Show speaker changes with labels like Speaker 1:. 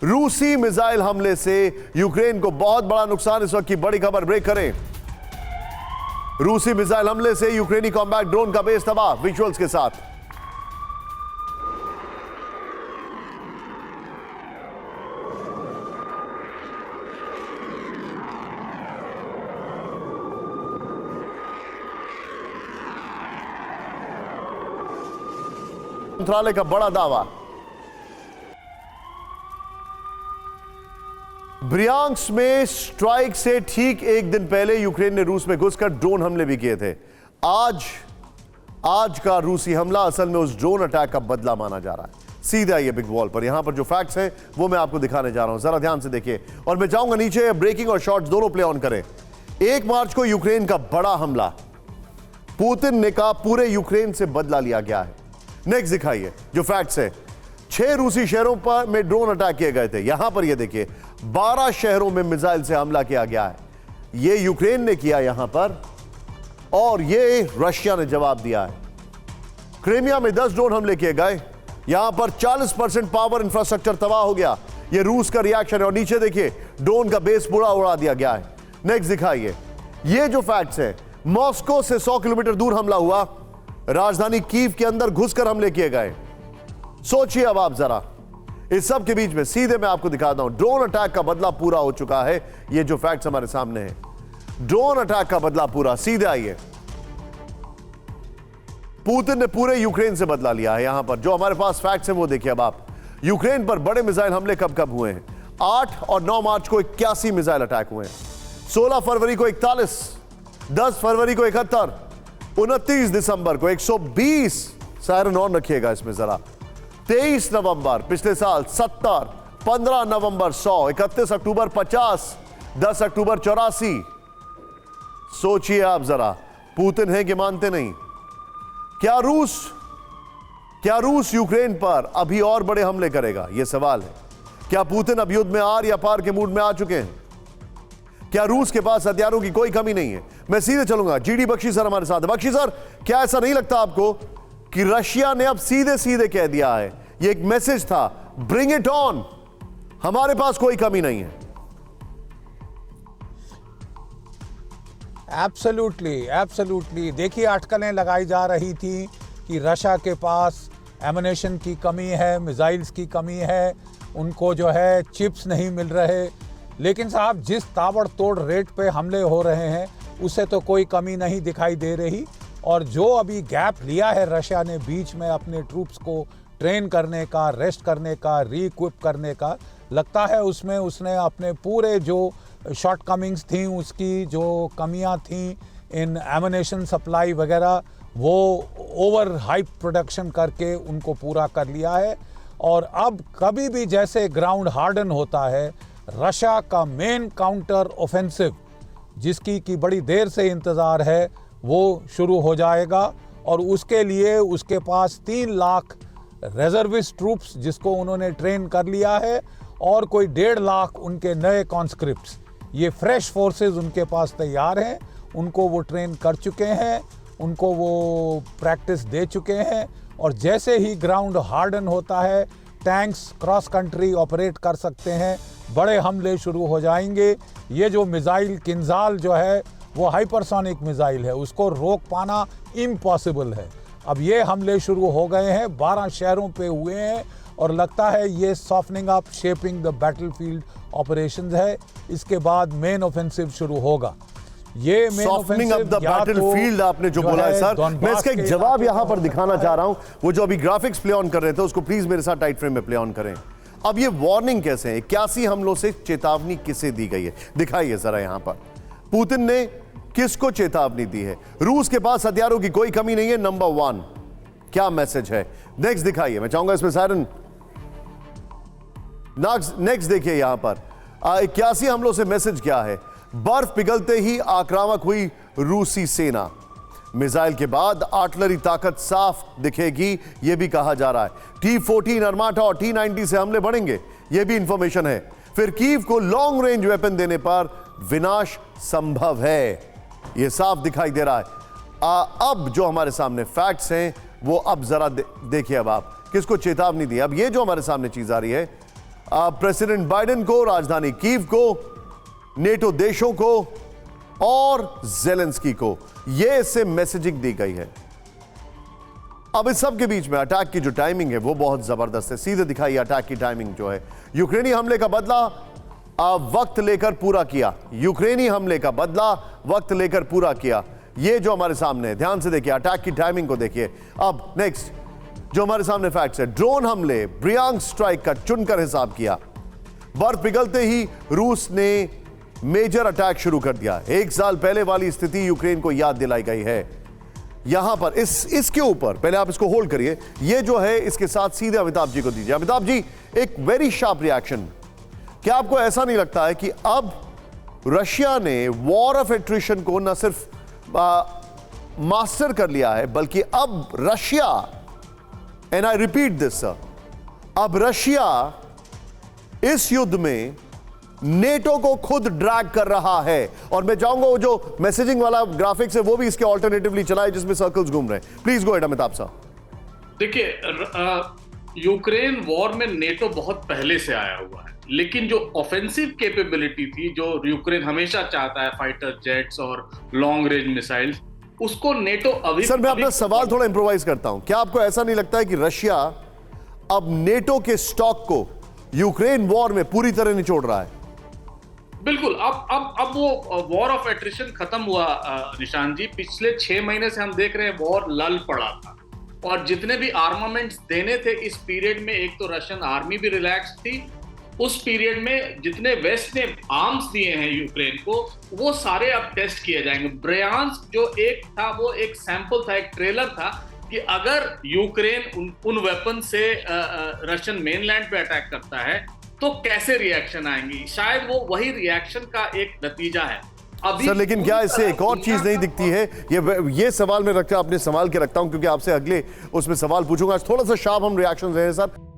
Speaker 1: रूसी मिसाइल हमले से यूक्रेन को बहुत बड़ा नुकसान। इस वक्त की बड़ी खबर, ब्रेक करें। रूसी मिसाइल हमले से यूक्रेनी कॉम्बैट ड्रोन का बेस तबाह, विजुअल्स के साथ। मंत्रालय का बड़ा दावा। ब्रियांस्क में स्ट्राइक से ठीक एक दिन पहले यूक्रेन ने रूस में घुसकर ड्रोन हमले भी किए थे। आज का रूसी हमला असल में उस ड्रोन अटैक का बदला माना जा रहा है। सीधे आइए बिग वॉल पर, यहां पर जो फैक्ट्स हैं वो मैं आपको दिखाने जा रहा हूं, जरा ध्यान से देखिए। और मैं चाहूंगा नीचे ब्रेकिंग और शॉर्ट्स दोनों प्ले ऑन करें। 1 मार्च को यूक्रेन का बड़ा हमला, पुतिन ने कहा पूरे यूक्रेन से बदला लिया गया है। नेक्स्ट दिखाइए जो फैक्ट्स है। 6 रूसी शहरों पर में ड्रोन अटैक किए गए थे। यहां पर ये देखिए 12 शहरों में मिसाइल से हमला किया गया है। ये यूक्रेन ने किया यहां पर, और ये रशिया ने जवाब दिया है। क्रीमिया में 10 ड्रोन हमले किए गए। यहां पर 40% पावर इंफ्रास्ट्रक्चर तबाह हो गया। ये रूस का रिएक्शन है। और नीचे देखिए ड्रोन का बेस पूरा उड़ा दिया गया है। नेक्स्ट दिखाइए ये जो फैक्ट्स है। मॉस्को से 100 किलोमीटर दूर हमला हुआ। राजधानी कीव के अंदर घुसकर हमले किए गए। सोचिए अब आप जरा, इस सब के बीच में सीधे मैं आपको दिखाता हूं ड्रोन अटैक का बदला पूरा हो चुका है। ये जो फैक्ट्स हमारे सामने हैं, ड्रोन अटैक का बदला पूरा। सीधे आइए, पुतिन ने पूरे यूक्रेन से बदला लिया है। यहां पर जो हमारे पास फैक्ट्स हैं वो देखिए अब आप। यूक्रेन पर बड़े मिसाइल हमले कब कब हुए हैं? 8 और 9 मार्च को 81 मिसाइल अटैक हुए हैं। 16 फरवरी को 41, 10 फरवरी को 71, 29 दिसंबर को 120। सायरन ऑन रखिएगा इसमें जरा। 23 नवंबर पिछले साल 70, 15 नवंबर 100, 31 अक्टूबर 50, 10 अक्टूबर 84। सोचिए आप जरा, पुतिन है कि मानते नहीं? क्या रूस यूक्रेन पर अभी और बड़े हमले करेगा? यह सवाल है। क्या पुतिन अब युद्ध में आर या पार के मूड में आ चुके हैं? क्या रूस के पास हथियारों की कोई कमी नहीं है? मैं सीधे चलूंगा, जीडी बख्शी सर हमारे साथ है। बख्शी सर, क्या ऐसा नहीं लगता आपको कि रशिया ने अब सीधे सीधे कह दिया है, ये एक मैसेज था, ब्रिंग इट ऑन, हमारे पास कोई कमी नहीं है?
Speaker 2: एब्सोल्युटली। देखिए अटकलें लगाई जा रही थी कि रशिया के पास एमुनेशन की कमी है, मिसाइल्स की कमी है, उनको जो है चिप्स नहीं मिल रहे। लेकिन साहब जिस ताबड़तोड़ रेट पे हमले हो रहे हैं उससे तो कोई कमी नहीं दिखाई दे रही। और जो अभी गैप लिया है रशिया ने बीच में अपने ट्रूप्स को ट्रेन करने का, रेस्ट करने का, री-इक्विप करने का, लगता है उसमें उसने अपने पूरे जो शॉर्टकमिंग्स थी, उसकी जो कमियां थी इन एमुनेशन सप्लाई वगैरह, वो ओवर हाइप प्रोडक्शन करके उनको पूरा कर लिया है। और अब कभी भी जैसे ग्राउंड हार्डन होता है, रशिया का मेन काउंटर ऑफेंसिव जिसकी की बड़ी देर से इंतज़ार है वो शुरू हो जाएगा। और उसके लिए उसके पास 3 लाख रिजर्विस्ट ट्रूप्स जिसको उन्होंने ट्रेन कर लिया है, और कोई 1.5 लाख उनके नए कॉन्स्क्रिप्ट्स, ये फ्रेश फोर्सेस उनके पास तैयार हैं। उनको वो ट्रेन कर चुके हैं, उनको वो प्रैक्टिस दे चुके हैं। और जैसे ही ग्राउंड हार्डन होता है, टैंक्स क्रॉस कंट्री ऑपरेट कर सकते हैं, बड़े हमले शुरू हो जाएंगे। ये जो मिसाइल किंजाल जो है वो हाइपरसोनिक मिसाइल है, उसको रोक पाना इम्पॉसिबल है। अब ये हमले शुरू हो गए हैं, 12 शहरों पे हुए हैं, और लगता है ये softening up, shaping the battlefield operations है। इसके बाद मेन ऑफेंसिव शुरू होगा। ये
Speaker 1: सॉफ्टनिंग अप द बैटलफील्ड आपने जो बोला है सर, मैं इसका एक जवाब यहां पर दिखाना चाह रहा हूं। वो जो अभी ग्राफिक्स प्ले ऑन कर रहे थे उसको प्लीज मेरे साथ टाइट फ्रेम में प्ले ऑन करें। अब ये वार्निंग कैसे है? 81 हमलों से चेतावनी किसे दी गई है? दिखाइए जरा यहां पर पुतिन ने किसको चेतावनी दी है? रूस के पास हथियारों की कोई कमी नहीं है, नंबर 1। क्या मैसेज है? नेक्स्ट दिखाइए, मैं चाहूंगा इसमें सायरन। नेक्स्ट देखिए यहां पर 81 हमलों से मैसेज क्या है? बर्फ पिघलते ही आक्रामक हुई रूसी सेना। मिसाइल के बाद आर्टिलरी ताकत साफ दिखेगी, यह भी कहा जा रहा है। T-14 अर्माटा और T-90 से हमले बढ़ेंगे, यह भी इंफॉर्मेशन है। फिर कीव को लॉन्ग रेंज वेपन देने पर विनाश संभव है, यह साफ दिखाई दे रहा है। अब जो हमारे सामने फैक्ट्स हैं वो अब जरा देखिए। अब आप किसको चेतावनी दी? अब ये जो हमारे सामने चीज आ रही है, प्रेसिडेंट बाइडेन को, राजधानी कीव को, नेटो देशों को और जेलेंस्की को। यह इससे मैसेजिंग दी गई है। अब इस सब के बीच में अटैक की जो टाइमिंग है वो बहुत जबरदस्त है। सीधे दिखाई अटैक की टाइमिंग जो है, यूक्रेनी हमले का बदला वक्त लेकर पूरा किया। यूक्रेनी हमले का बदला वक्त लेकर पूरा किया। ये जो हमारे सामने है, ध्यान से देखिए, अटैक की टाइमिंग को देखिए। अब नेक्स्ट जो हमारे सामने फैक्ट्स है, ड्रोन हमले, ब्रियांस्क स्ट्राइक का चुनकर हिसाब किया। बर्फ पिघलते ही रूस ने मेजर अटैक शुरू कर दिया। 1 साल पहले वाली स्थिति यूक्रेन को याद दिलाई गई है। यहां पर इसके ऊपर पहले आप इसको होल्ड करिए, ये जो है इसके साथ सीधे अमिताभ जी को दीजिए। अमिताभ जी, एक वेरी शार्प रिएक्शन। क्या आपको ऐसा नहीं लगता है कि अब रशिया ने वॉर ऑफ एट्रिशन को न सिर्फ मास्टर कर लिया है, बल्कि अब Russia, and I repeat this sir, अब रशिया इस युद्ध में नेटो को खुद ड्रैग कर रहा है। और मैं चाहूंगा वो जो मैसेजिंग वाला ग्राफिक्स है वो भी इसके ऑल्टरनेटिवली चलाए, जिसमें सर्कल्स घूम रहे हैं। प्लीज गो अहेड अमिताभ साहब।
Speaker 3: देखिए, यूक्रेन वॉर में नेटो बहुत पहले से आया हुआ है, लेकिन जो ऑफेंसिव कैपेबिलिटी थी, जो यूक्रेन हमेशा चाहता है, फाइटर जेट्स और लॉन्ग रेंज मिसाइल्स, उसको नेटो अभी।
Speaker 1: सर, मैं अपना सवाल थोड़ा इंप्रोवाइज करता हूं। क्या आपको ऐसा नहीं लगता है कि रशिया अब नेटो के स्टॉक को यूक्रेन वॉर में पूरी तरह निचोड़ रहा है?
Speaker 3: बिल्कुल। अब वो वॉर ऑफ एट्रिशन खत्म हुआ निशान जी। पिछले 6 महीने से हम देख रहे हैं वॉर लल पड़ा था, और जितने भी आर्मामेंट्स देने थे इस पीरियड में, एक तो रशियन आर्मी भी रिलैक्स थी। उस पीरियड में जितने वेस्ट ने आर्म्स दिए हैं यूक्रेन को, वो सारे अब टेस्ट किए जाएंगे। ब्रियांस्क जो एक था, वो एक सैंपल था, एक ट्रेलर था कि अगर यूक्रेन उन वेपन से रशियन मेनलैंड पे अटैक करता है तो कैसे रिएक्शन आएंगी। शायद वो वही रिएक्शन का एक नतीजा है अभी।
Speaker 1: सर, लेकिन क्या इससे एक और चीज नहीं दिखती है? ये सवाल मैं रखता अपने सवाल के रखता हूं, क्योंकि आपसे अगले उसमें सवाल पूछूंगा। थोड़ा सा शार्प हम रिएक्शन रहे हैं सर।